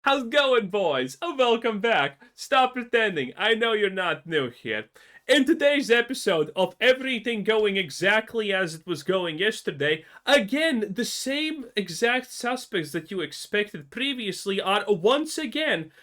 How's it going, boys? Oh, welcome back. Stop pretending. I know you're not new here. In today's episode of everything going exactly as it was going yesterday, again, the same exact suspects that you expected previously are once again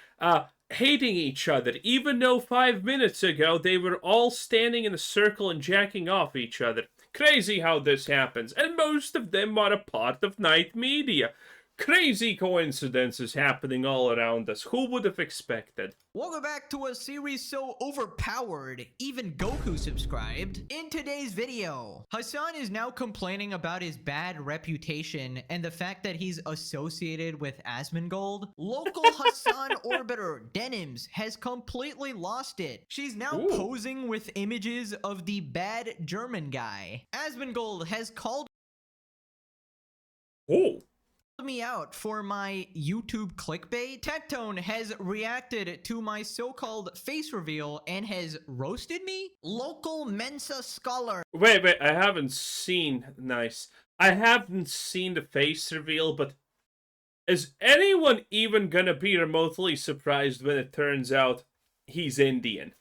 hating each other, even though 5 minutes ago they were all standing in a circle and jacking off each other. Crazy how this happens, and most of them are a part of night media. Crazy coincidences happening all around us. Who would have expected? Welcome back to a series so overpowered, even Goku subscribed. In today's video, Hasan is now complaining about his bad reputation and the fact that he's associated with Asmongold. Local Hasan orbiter Denims has completely lost it. She's now posing with images of the bad German guy. Asmongold has called me out for my YouTube clickbait. Tectone has reacted to my so-called face reveal and has roasted me. Local Mensa scholar. Wait, I haven't seen. Nice. I haven't seen the face reveal, but is anyone even gonna be remotely surprised when it turns out he's Indian?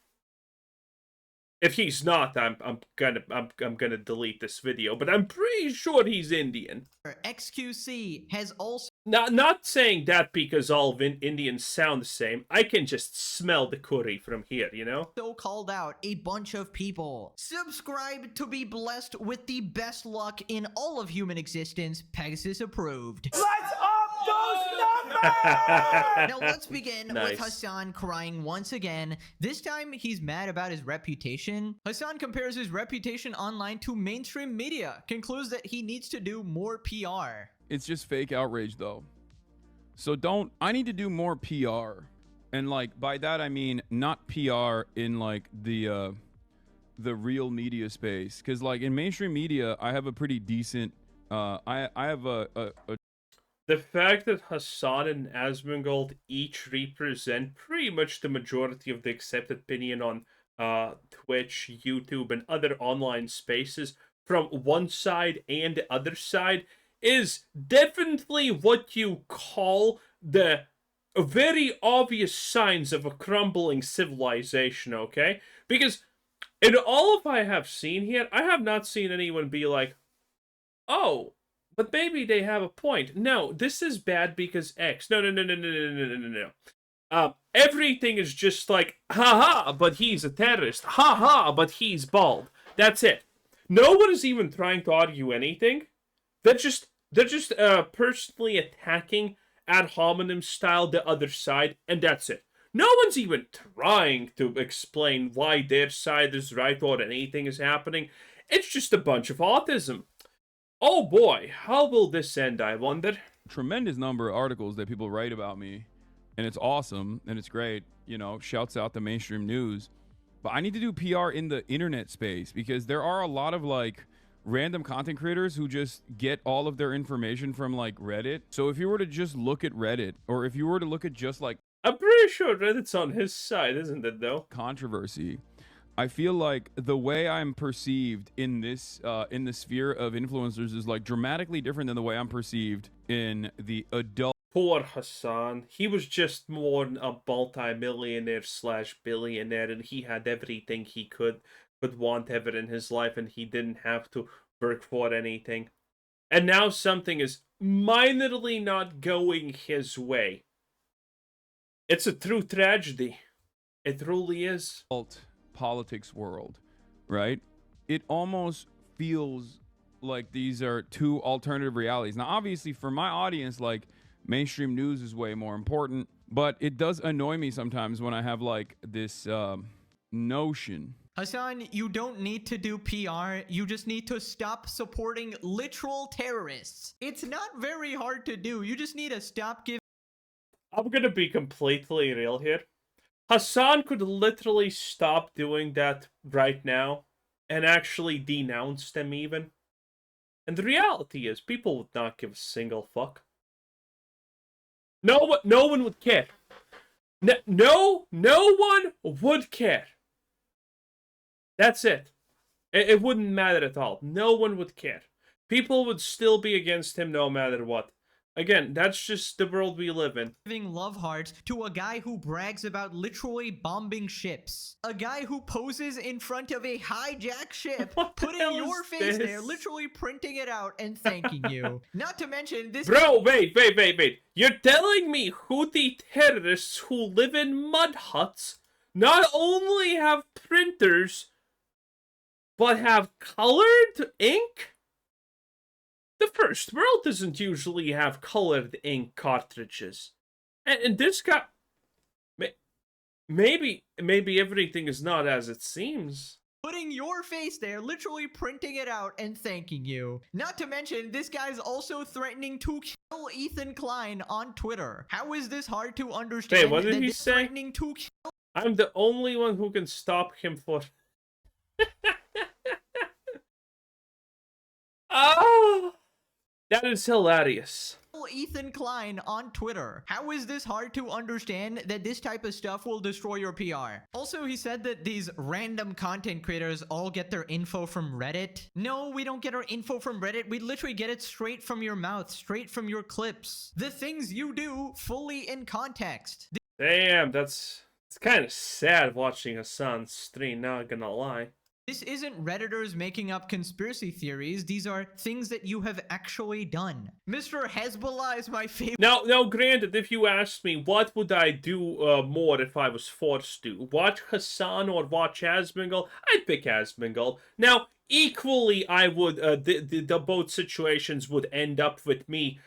If he's not, I'm gonna delete this video, but I'm pretty sure he's Indian. XQC has also Not saying that because all Indians sound the same. I can just smell the curry from here, you know? so called out a bunch of people. Subscribe to be blessed with the best luck in all of human existence. Pegasus approved. Let's up those numbers! Now let's begin Nice. with Hasan crying once again. This time he's mad about his reputation. Hasan compares his reputation online to mainstream media, concludes that he needs to do more PR. It's just fake outrage though. So I need to do more PR. And like by that I mean not PR in like the real media space, cuz like in mainstream media I have a pretty decent I have a The fact that Hasan and Asmongold each represent pretty much the majority of the accepted opinion on Twitch, YouTube, and other online spaces from one side and the other side is definitely what you call the very obvious signs of a crumbling civilization, okay? Because in all of I have seen here, I have not seen anyone be like, oh, but maybe they have a point. No, this is bad because X. No. Everything is just like, haha, but he's a terrorist. Haha, but he's bald. That's it. No one is even trying to argue anything. They're just personally attacking ad hominem style the other side, and that's it. No one's even trying to explain why their side is right or anything is happening. It's just a bunch of autism. Oh boy, how will this end, I wonder? tremendous number of articles that people write about me, and it's awesome and it's great, you know, shouts out to mainstream news. But I need to do PR in the internet space because there are a lot of like random content creators who just get all of their information from like Reddit. So if you were to just look at Reddit, or if you were to look at just like I'm pretty sure Reddit's on his side, isn't it though? controversy, I feel like the way I'm perceived in this in the sphere of influencers is like dramatically different than the way I'm perceived in the adult. Poor Hasan. He was just more a multi-millionaire / billionaire, and he had everything he could want ever in his life, and he didn't have to work for anything. And now something is minorly not going his way. It's a true tragedy. It really is. Politics world, right? It almost feels like these are two alternative realities. Now, obviously, for my audience, like mainstream news is way more important, but it does annoy me sometimes when I have like this notion. Hasan, you don't need to do PR, you just need to stop supporting literal terrorists. It's not very hard to do, you just need to stop giving. I'm gonna be completely real here. Hasan could literally stop doing that right now and actually denounce them even. And the reality is, people would not give a single fuck. No one would care. No one would care. That's it. It wouldn't matter at all. No one would care. People would still be against him no matter what. Again, that's just the world we live in. Giving love hearts to a guy who brags about literally bombing ships. A guy who poses in front of a hijacked ship, What the putting hell your is face there, this? literally printing it out and thanking you. Not to mention this. Bro, wait. You're telling me Houthi terrorists who live in mud huts not only have printers, but have colored ink? The first world doesn't usually have colored ink cartridges. And this guy... Maybe everything is not as it seems. Putting your face there, literally printing it out and thanking you. Not to mention, this guy's also threatening to kill Ethan Klein on Twitter. How is this hard to understand? Hey, what did that he this say? Threatening to kill. I'm the only one who can stop him for... Oh! That is hilarious. Ethan Klein on Twitter. How is this hard to understand that this type of stuff will destroy your PR? Also, he said that these random content creators all get their info from Reddit. No, we don't get our info from Reddit. We literally get it straight from your mouth, straight from your clips. The things you do fully in context. Damn, it's kind of sad watching Hasan stream, not gonna lie. This isn't Redditors making up conspiracy theories. These are things that you have actually done. Mr. Hezbollah is my favorite. Now, granted, if you asked me what would I do more if I was forced to, watch Hasan or watch Asmongold, I'd pick Asmongold. Now, equally, I would, the both situations would end up with me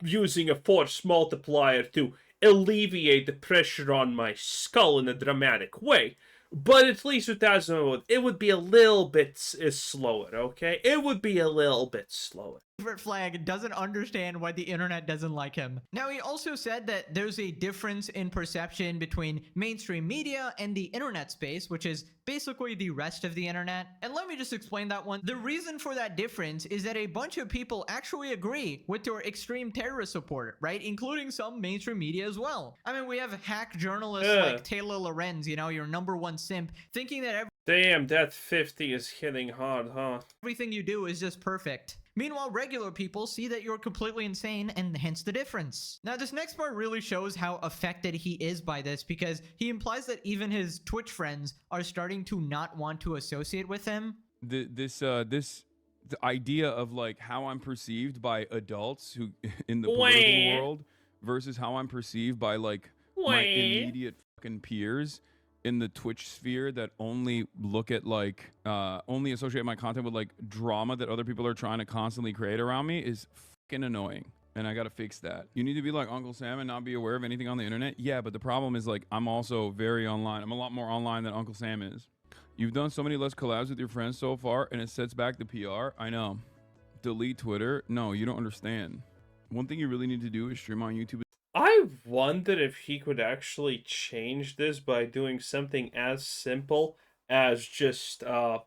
using a force multiplier to alleviate the pressure on my skull in a dramatic way. But at least with Asmon, it would be a little bit slower, okay? It would be a little bit slower. Flag doesn't understand why the internet doesn't like him. Now, he also said that there's a difference in perception between mainstream media and the internet space, which is basically the rest of the internet. And let me just explain that one. The reason for that difference is that a bunch of people actually agree with your extreme terrorist support, right? Including some mainstream media as well. I mean, we have hack journalists like Taylor Lorenz, you know, your #1 simp, thinking that damn, that 50 is hitting hard, huh? everything you do is just perfect. Meanwhile, regular people see that you're completely insane, and hence the difference. Now, this next part really shows how affected he is by this, because he implies that even his Twitch friends are starting to not want to associate with him. The idea of like how I'm perceived by adults who in the political world versus how I'm perceived by like my immediate fucking peers in the Twitch sphere that only look at like only associate my content with like drama that other people are trying to constantly create around me is fucking annoying. And I gotta fix that. You need to be like Uncle Sam and not be aware of anything on the internet. Yeah, but the problem is like I'm also very online. I'm a lot more online than Uncle Sam is. You've done so many less collabs with your friends so far, and it sets back the PR. I know. Delete Twitter. No, you don't understand. One thing you really need to do is stream on YouTube. I wonder if he could actually change this by doing something as simple as just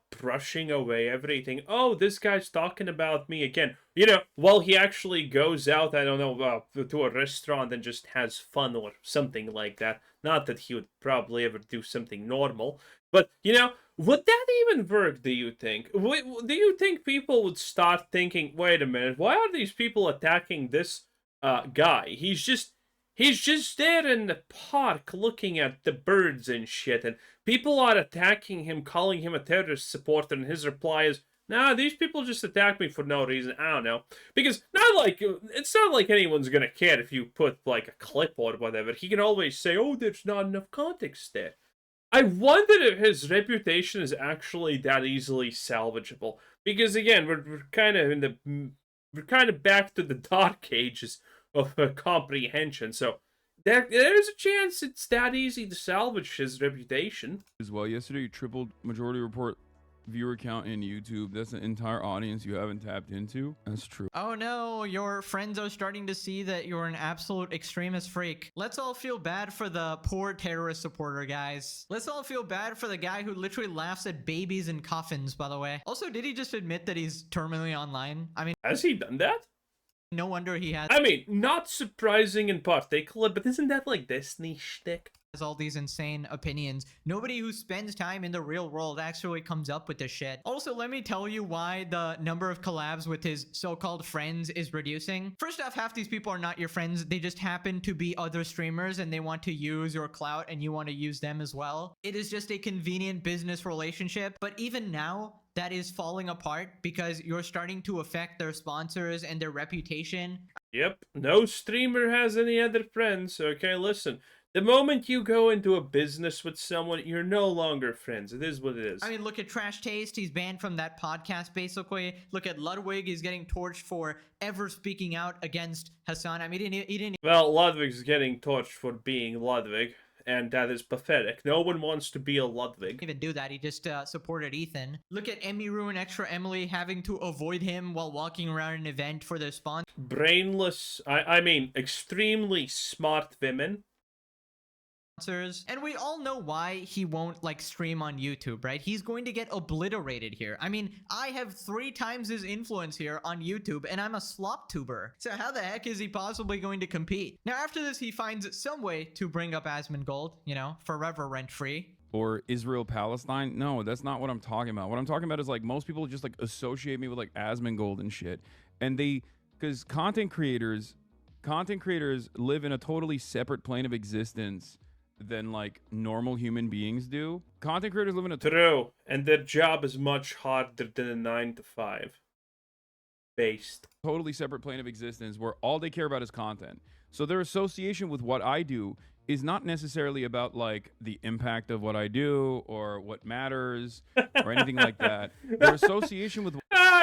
brushing away everything. Oh, this guy's talking about me again. You know, while he actually goes out, I don't know, to a restaurant and just has fun or something like that. Not that he would probably ever do something normal. But, you know, would that even work, do you think? Do you think people would start thinking, wait a minute, why are these people attacking this guy? He's just there in the park looking at the birds and shit, and people are attacking him, calling him a terrorist supporter, and his reply is, nah, these people just attack me for no reason. I don't know. Because it's not like anyone's gonna care if you put like a clip or whatever. He can always say, oh, there's not enough context there. I wonder if his reputation is actually that easily salvageable. Because again, we're kind of back to the dark ages of comprehension. So there's a chance it's that easy to salvage his reputation. As well, yesterday you tripled majority report viewer count in YouTube. That's an entire audience you haven't tapped into. That's true. Oh no, your friends are starting to see that you're an absolute extremist freak. Let's all feel bad for the poor terrorist supporter, guys. Let's all feel bad for the guy who literally laughs at babies in coffins, by the way. Also, did he just admit that he's terminally online? I mean, has he done that? No wonder he has. I mean, not surprising in particular, but isn't that like Destiny shtick? has all these insane opinions. Nobody who spends time in the real world actually comes up with this shit. Also, let me tell you why the number of collabs with his so-called friends is reducing. First off, half these people are not your friends. They just happen to be other streamers and they want to use your clout and you want to use them as well. It is just a convenient business relationship. But even now, that is falling apart because you're starting to affect their sponsors and their reputation. Yep, no streamer has any other friends. Okay, listen. The moment you go into a business with someone, you're no longer friends. It is what it is. I mean, look at Trash Taste. He's banned from that podcast, basically. Look at Ludwig. He's getting torched for ever speaking out against Hasan. I mean, he didn't Well, Ludwig's getting torched for being Ludwig, and that is pathetic. No one wants to be a Ludwig. even do that. He just supported Ethan. Look at Emiru and Extra Emily having to avoid him while walking around an event for their sponsor. Brainless, I mean, extremely smart women. And we all know why he won't like stream on YouTube, right? He's going to get obliterated here. I mean, I have 3 times his influence here on YouTube and I'm a slop tuber. So how the heck is he possibly going to compete? Now after this, he finds some way to bring up Asmongold, you know, forever rent free. Or Israel Palestine. No, that's not what I'm talking about. What I'm talking about is like most people just like associate me with like Asmongold and shit. And they, because content creators live in a totally separate plane of existence than like normal human beings do. Content creators live in a True, and their job is much harder than a 9 to 5 based. totally separate plane of existence where all they care about is content. So their association with what I do is not necessarily about like the impact of what I do or what matters or anything like that. Their association with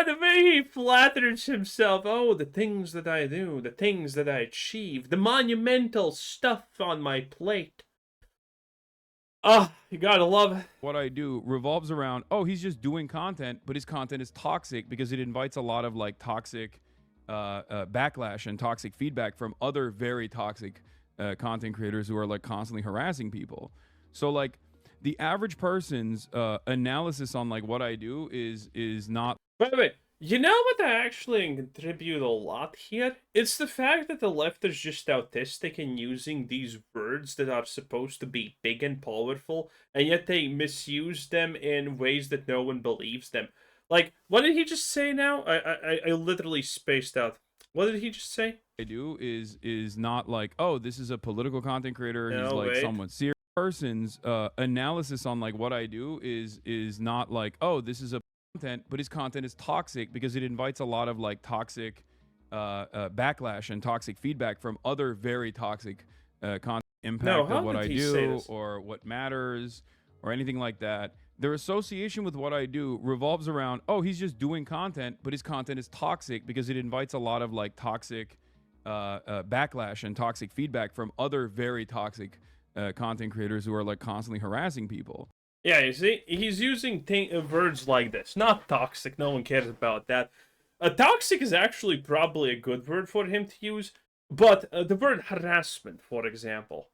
The way he flatters himself. Oh, the things that I do, the things that I achieve, the monumental stuff on my plate. Ah, you gotta love it. what I do revolves around, oh, he's just doing content, but his content is toxic because it invites a lot of like toxic backlash and toxic feedback from other very toxic content creators who are like constantly harassing people. So like the average person's analysis on like what I do is not. Wait. You know what I actually contribute a lot here? It's the fact that the left is just autistic in using these words that are supposed to be big and powerful, and yet they misuse them in ways that no one believes them. Like, what did he just say now? I literally spaced out. What did he just say? I do is not like, oh, this is a political content creator. He's No, like wait. someone serious. Person's analysis on like what I do is not like, oh, this is a content, but his content is toxic because it invites a lot of like toxic backlash and toxic feedback from other very toxic content impact how of what did I he say do this? or what matters or anything like that. Their association with what I do revolves around, oh, he's just doing content, but his content is toxic because it invites a lot of like toxic backlash and toxic feedback from other very toxic content creators who are like constantly harassing people. Yeah, you see, he's using words like this. Not toxic, no one cares about that. Toxic is actually probably a good word for him to use, but the word harassment, for example.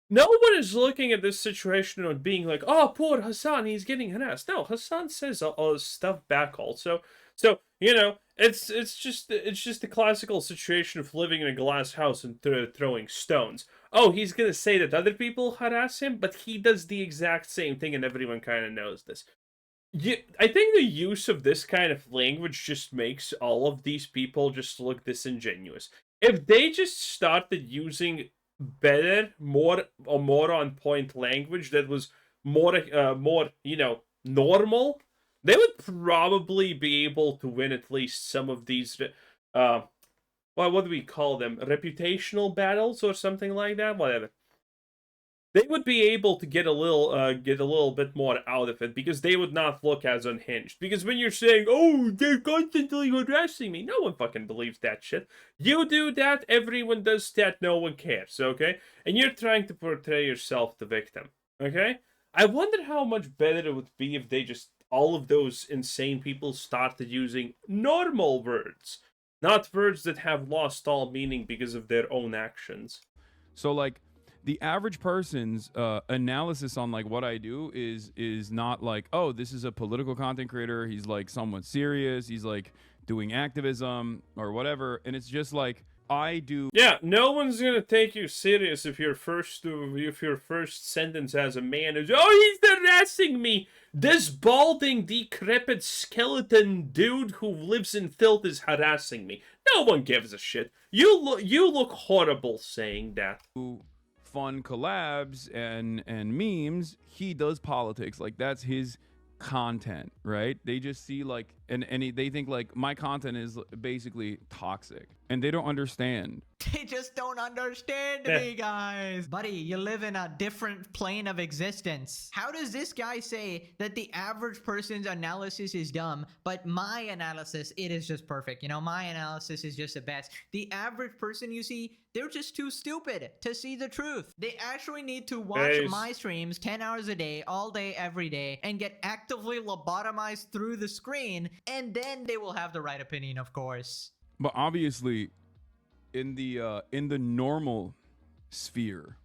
No one is looking at this situation and being like, oh, poor Hasan, he's getting harassed. No, Hasan says stuff back also. So, you know, it's just the classical situation of living in a glass house and throwing stones. Oh, he's gonna say that other people harass him, but he does the exact same thing, and everyone kind of knows this. I think the use of this kind of language just makes all of these people just look disingenuous. If they just started using better, more on point language that was more, you know, normal, they would probably be able to win at least some of these, well, what do we call them? Reputational battles or something like that? Whatever. They would be able to get a little bit more out of it because they would not look as unhinged. Because when you're saying, oh, they're constantly harassing me, no one fucking believes that shit. You do that, everyone does that, no one cares, okay? And you're trying to portray yourself the victim, okay? I wonder how much better it would be if they just, all of those insane people started using normal words. Not words that have lost all meaning because of their own actions. So like the average person's analysis on like what I do is not like, oh, this is a political content creator. He's like someone serious. He's like doing activism or whatever. And it's just like I do. Yeah, no one's gonna take you serious if your first sentence as a man is, "Oh, he's harassing me. This balding, decrepit skeleton dude who lives in filth is harassing me." No one gives a shit. You look horrible saying that. Fun collabs and memes. He does politics. Like, that's his content, right? They just see like they think like my content is basically toxic, and they don't understand. They just don't understand Yeah. me, guys. Buddy, you live in a different plane of existence. How does this guy say that the average person's analysis is dumb, but my analysis, it is just perfect? You know, my analysis is just the best. The average person you see, they're just too stupid to see the truth. They actually need to watch Guys. my streams 10 hours a day, all day, every day, and get actively lobotomized through the screen, and then they will have the right opinion, of course. But obviously, in the normal sphere,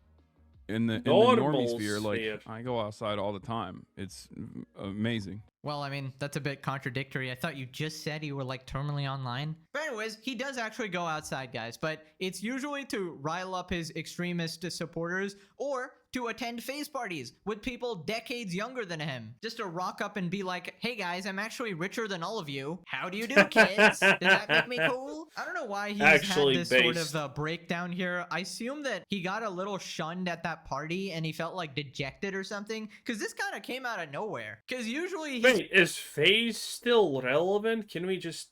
in the normie sphere, like, I go outside all the time. It's amazing. Well, I mean, that's a bit contradictory. I thought you just said you were like terminally online. But anyways, he does actually go outside, guys, but it's usually to rile up his extremist supporters or to attend face parties with people decades younger than him. Just to rock up and be like, "Hey guys, I'm actually richer than all of you. How do you do, kids? Does that make me cool?" I don't know why he's Actually had this sort based. of breakdown here. I assume that he got a little shunned at that party and he felt like dejected or something, because this kind of came out of nowhere. Because usually he's Wait, is phase still relevant? Can we just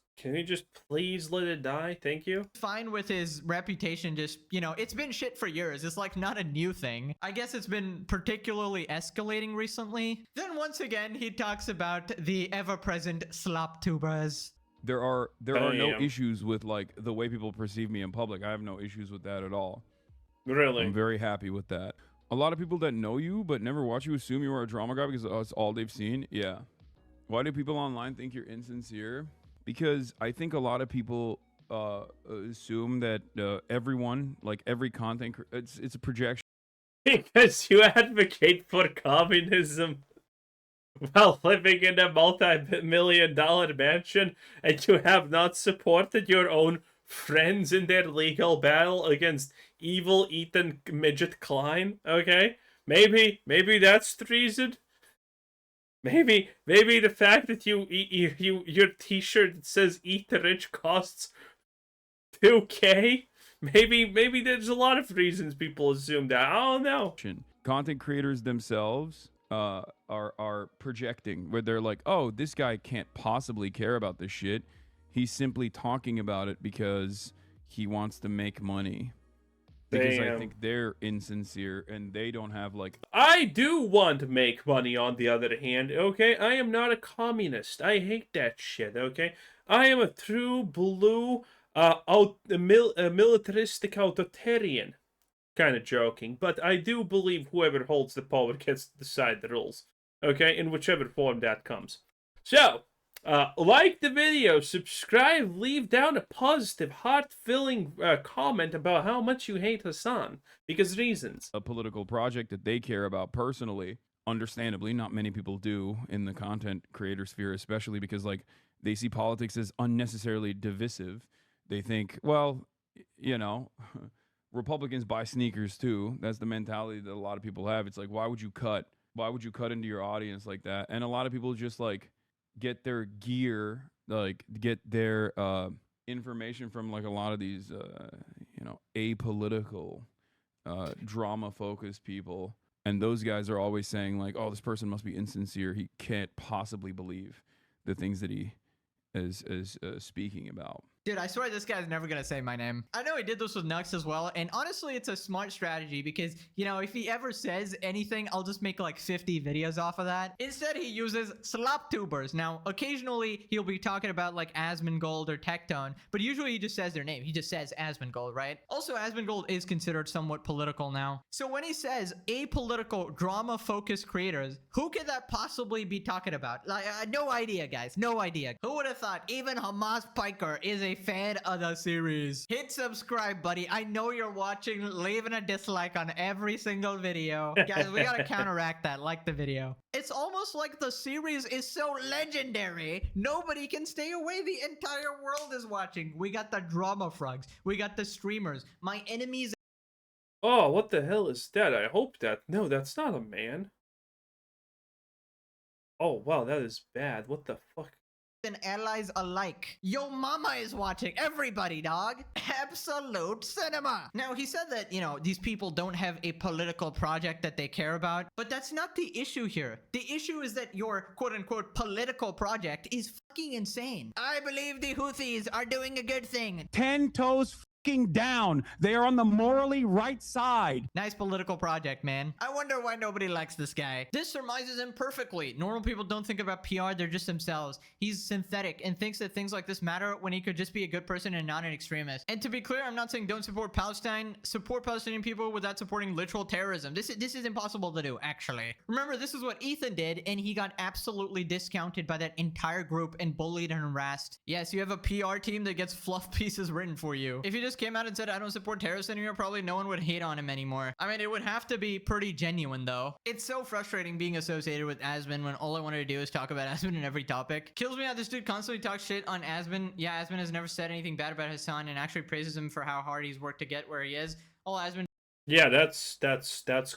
please let it die? Thank you. fine with his reputation. Just, you know, it's been shit for years. It's like not a new thing. I guess it's been particularly escalating recently. Then once again, he talks about the ever-present slop tubers. There are no Damn. issues with like the way people perceive me in public. I have no issues with that at all. Really? I'm very happy with that. A lot of people that know you but never watch you assume you are a drama guy because that's all they've seen. Yeah. Why do people online think you're insincere? Because I think a lot of people assume that everyone, like every content, it's a projection. Because you advocate for communism while living in a multi-million-dollar mansion, and you have not supported your own friends in their legal battle against evil Ethan Midget Klein. Okay, maybe that's the reason. Maybe the fact that your T-shirt that says "Eat the Rich" costs $2K. Maybe there's a lot of reasons people assume that. I don't know. Content creators themselves are projecting, where they're like, oh, this guy can't possibly care about this shit. He's simply talking about it because he wants to make money. Because I think they're insincere and they don't have like... I do want to make money, on the other hand, okay? I am not a communist. I hate that shit, okay? I am a true blue, militaristic authoritarian. Kind of joking, but I do believe whoever holds the power gets to decide the rules, okay? In whichever form that comes. So, like the video, subscribe, leave down a positive, heart-filling comment about how much you hate Hasan, because reasons. A political project that they care about personally. Understandably, not many people do in the content creator sphere, especially because like they see politics as unnecessarily divisive. They think, well, you know, Republicans buy sneakers too. That's the mentality that a lot of people have. It's like, why would you cut into your audience like that? And a lot of people just like get their gear, like get their information from like a lot of these you know, apolitical drama focused people, and those guys are always saying like, oh, this person must be insincere, he can't possibly believe the things that he is speaking about. Dude, I swear this guy's never gonna say my name. I know he did this with Nux as well, and honestly, it's a smart strategy because, you know, if he ever says anything, I'll just make like 50 videos off of that. Instead, he uses slop tubers. Now, occasionally, he'll be talking about like Asmongold or Tectone, but usually he just says their name. He just says Asmongold, right? Also, Asmongold is considered somewhat political now. So when he says apolitical, drama-focused creators, who could that possibly be talking about? Like, no idea, guys. No idea. Who would have thought even Hamas Piker is a a fan of the series, hit subscribe, buddy. I know you're watching, leaving a dislike on every single video. Guys, we gotta counteract that. Like the video. It's almost like the series is so legendary, nobody can stay away. The entire world is watching. We got the drama frogs. We got the streamers. My enemies Oh, what the hell is that? I hope that... No, that's not a man. Oh, wow, that is bad. What the fuck? and allies alike. Yo mama is watching. Everybody, dog. Absolute cinema. Now, he said that, you know, these people don't have a political project that they care about, but that's not the issue here. The issue is that your quote-unquote political project is fucking insane. I believe the Houthis are doing a good thing. 10 toes fucking down. They are on the morally right side. Nice political project, man. I wonder why nobody likes this guy. This surmises him perfectly. Normal people don't think about PR, they're just themselves. He's synthetic and thinks that things like this matter when he could just be a good person and not an extremist. And to be clear, I'm not saying don't support Palestine. Support Palestinian people without supporting literal terrorism. This is impossible to do, actually. Remember, this is what Ethan did, and he got absolutely discounted by that entire group and bullied and harassed. Yes, you have a PR team that gets fluff pieces written for you. If you just came out and said, I don't support terrorists anymore, probably no one would hate on him anymore. I mean, it would have to be pretty genuine, though. It's so frustrating being associated with Asmon when all I wanted to do is talk about Asmon in every topic. Kills me how this dude constantly talks shit on Asmon. Yeah, Asmon has never said anything bad about Hasan and actually praises him for how hard he's worked to get where he is. All Asmon Yeah, that's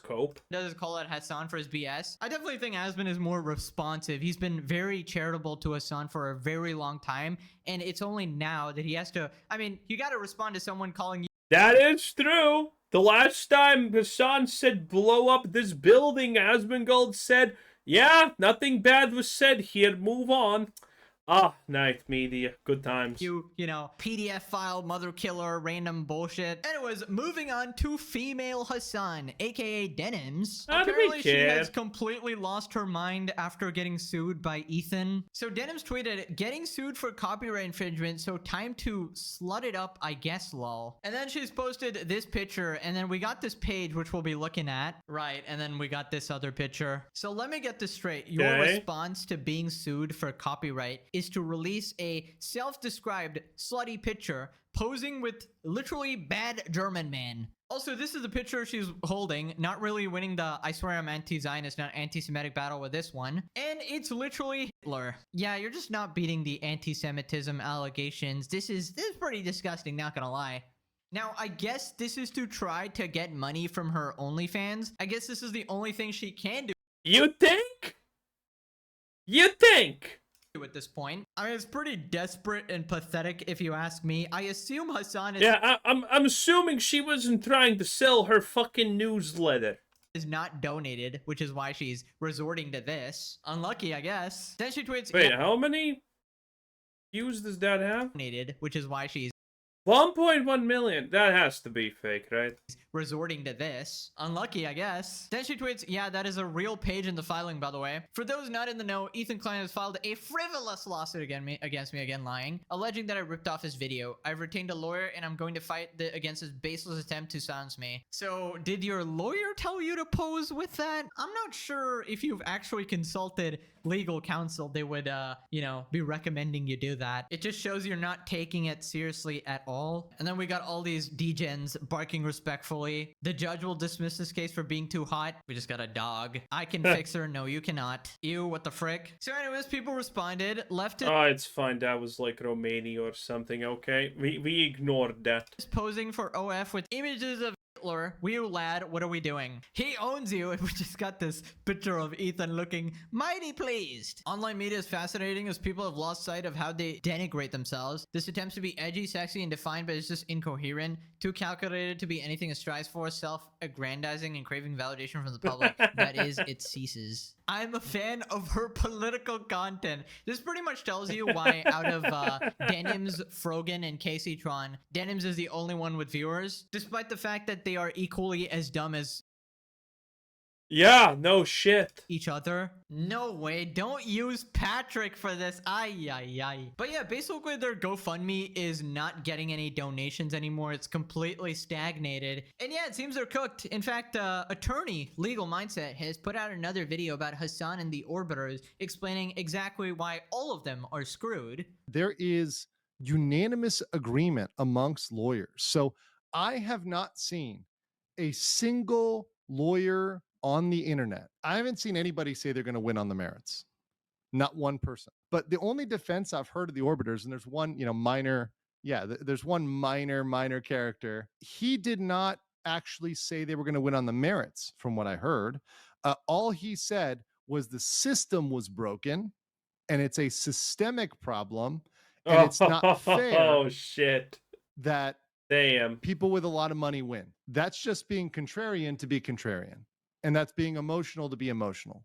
cope. does is call out Hasan for his BS. I definitely think Asmon is more responsive. He's been very charitable to Hasan for a very long time, and it's only now that he has to... I mean, you gotta respond to someone calling you... That is true. The last time Hasan said blow up this building, Asmongold said, yeah, nothing bad was said here, move on. Ah, night media. Good times. You know, PDF file, mother killer, random bullshit. Anyways, moving on to female Hasan, aka Denims. How do we Apparently, she care? has completely lost her mind after getting sued by Ethan. So Denims tweeted, getting sued for copyright infringement, so time to slut it up, I guess, lol. And then she's posted this picture, and then we got this page, which we'll be looking at. Right, and then we got this other picture. So let me get this straight. Your Okay. response to being sued for copyright is to release a self-described slutty picture posing with literally bad German man. Also, this is the picture she's holding, not really winning the I swear I'm anti-Zionist, not anti-Semitic battle with this one. And it's literally Hitler. Yeah, you're just not beating the anti-Semitism allegations. This is pretty disgusting, not gonna lie. Now, I guess this is to try to get money from her OnlyFans. I guess this is the only thing she can do You think? You think? at this point. I mean, it's pretty desperate and pathetic if you ask me. I assume Hasan Yeah, I'm assuming she wasn't trying to sell her fucking newsletter. is not donated, which is why she's resorting to this. Unlucky, I guess. Then she tweets, Wait, yeah, how many views does that have? donated, which is why she's 1.1 million. That has to be fake, right? resorting to this. Unlucky, I guess. Then she tweets, yeah, that is a real page in the filing, by the way. For those not in the know, Ethan Klein has filed a frivolous lawsuit against me, lying, alleging that I ripped off his video. I've retained a lawyer, and I'm going to fight against his baseless attempt to silence me. So, did your lawyer tell you to pose with that? I'm not sure if you've actually consulted legal counsel. They would, you know, be recommending you do that. It just shows you're not taking it seriously at all. And then we got all these degens barking respectfully. The judge will dismiss this case for being too hot. We just got a dog. I can fix her. No, you cannot. Ew, what the frick? So anyways, people responded. Left it Oh, it's fine. That was like Romania or something, okay? We ignored that. posing for OF with images of Hitler. You lad, what are we doing? He owns you. And we just got this picture of Ethan looking mighty pleased. Online media is fascinating as people have lost sight of how they denigrate themselves. This attempts to be edgy, sexy, and defined, but it's just incoherent. Too calculated to be anything it strives for, self-aggrandizing and craving validation from the public. That is, it ceases. I'm a fan of her political content. This pretty much tells you why out of Denims, Frogan, and Casey Tron, Denims is the only one with viewers, despite the fact that they are equally as dumb as Yeah, no shit. each other. No way, don't use Patrick for this. Ay, ay, ay. But yeah, basically their GoFundMe is not getting any donations anymore. It's completely stagnated. And yeah, it seems they're cooked. In fact, attorney Legal Mindset has put out another video about Hasan and the Orbiters, explaining exactly why all of them are screwed. There is unanimous agreement amongst lawyers. So I have not seen a single lawyer on the internet. I haven't seen anybody say they're going to win on the merits. Not one person. But the only defense I've heard of the Orbiters, and there's one, minor, there's one minor character. He did not actually say they were going to win on the merits, from what I heard. All he said was the system was broken and it's a systemic problem. And it's not fair Oh, shit. that Damn. people with a lot of money win. That's just being contrarian to be contrarian. And that's being emotional to be emotional.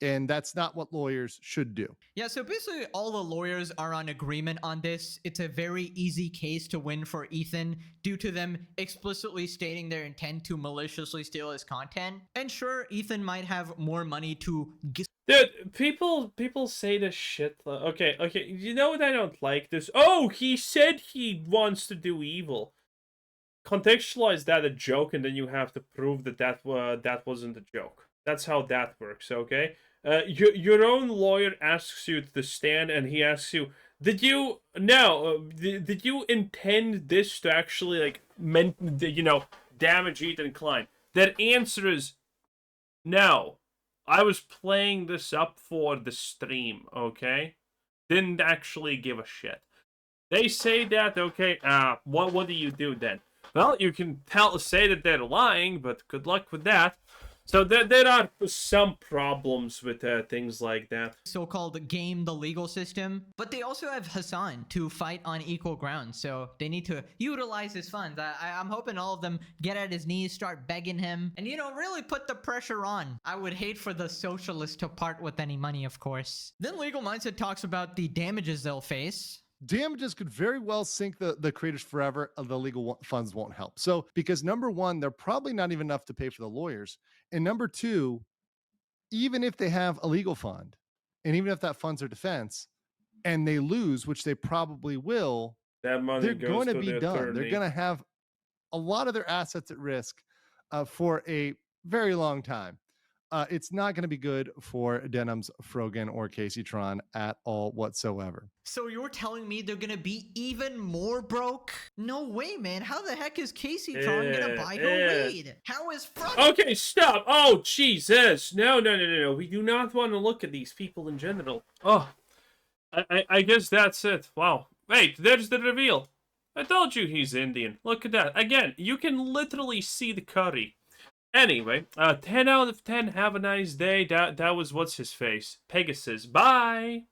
And that's not what lawyers should do. Yeah, so basically all the lawyers are on agreement on this. It's a very easy case to win for Ethan due to them explicitly stating their intent to maliciously steal his content. And sure, Ethan might have more money to get. Dude, people say this shit. Okay, you know what I don't like? This. Oh, he said he wants to do evil. Contextualize that a joke, and then you have to prove that wasn't a joke. That's how that works, okay? Your own lawyer asks you to stand, and he asks you, did you intend this to actually, like, damage Ethan Klein? That answer is no. I was playing this up for the stream, okay? Didn't actually give a shit. They say that, okay, what do you do then? Well, you can say that they're lying, but good luck with that. So there are some problems with things like that. So-called game the legal system, but they also have Hasan to fight on equal ground, so they need to utilize his funds. I'm hoping all of them get at his knees, start begging him, and really put the pressure on. I would hate for the socialists to part with any money, of course. Then Legal Mindset talks about the damages they'll face. Damages could very well sink the creators forever. The legal funds won't help. So, because number one, they're probably not even enough to pay for the lawyers. And number two, even if they have a legal fund, and even if that funds their defense, and they lose, which they probably will, that money they're goes going to to be the done. attorney. They're going to have a lot of their assets at risk for a very long time. It's not going to be good for Denims, Frogan, or Casey Tron at all whatsoever. So you're telling me they're gonna be even more broke? No way, man. How the heck is Casey Tron gonna buy her weed? How is Okay, stop. Oh, Jesus. No. We do not want to look at these people in general. Oh, I guess that's it. Wow. Wait, there's the reveal. I told you he's Indian. Look at that. Again, you can literally see the curry. Anyway, 10 out of 10. Have a nice day. That was what's his face? Pegasus. Bye.